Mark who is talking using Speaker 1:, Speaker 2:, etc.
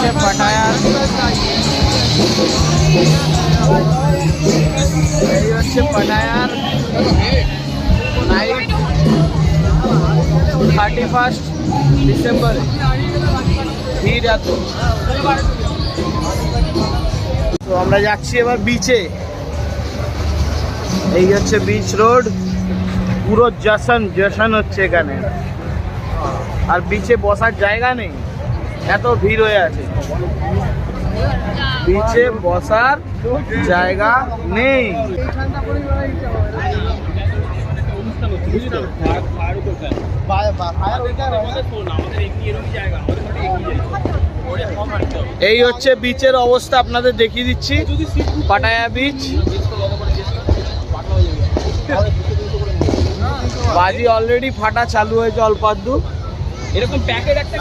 Speaker 1: হচ্ছে পাটায়ার, এই হচ্ছে পাটায়ার নাইট 31 ডিসেম্বর। ভিড় এত। তো আমরা যাচ্ছি এবার বিচে। এই হচ্ছে বিচ রোড, পুরো জশন হচ্ছে এখানে। আর বিচে বসার জায়গা নেই, এত ভিড় হয়ে আছে। বিচে বসার জায়গা নেই। এই হচ্ছে বিচের অবস্থা, আপনাদের দেখিয়ে দিচ্ছি। পাটায়া বিচ, বাজি অলরেডি ফাটা চালু হয়েছে অল্প আধটু। এরকম প্যাকেট একটা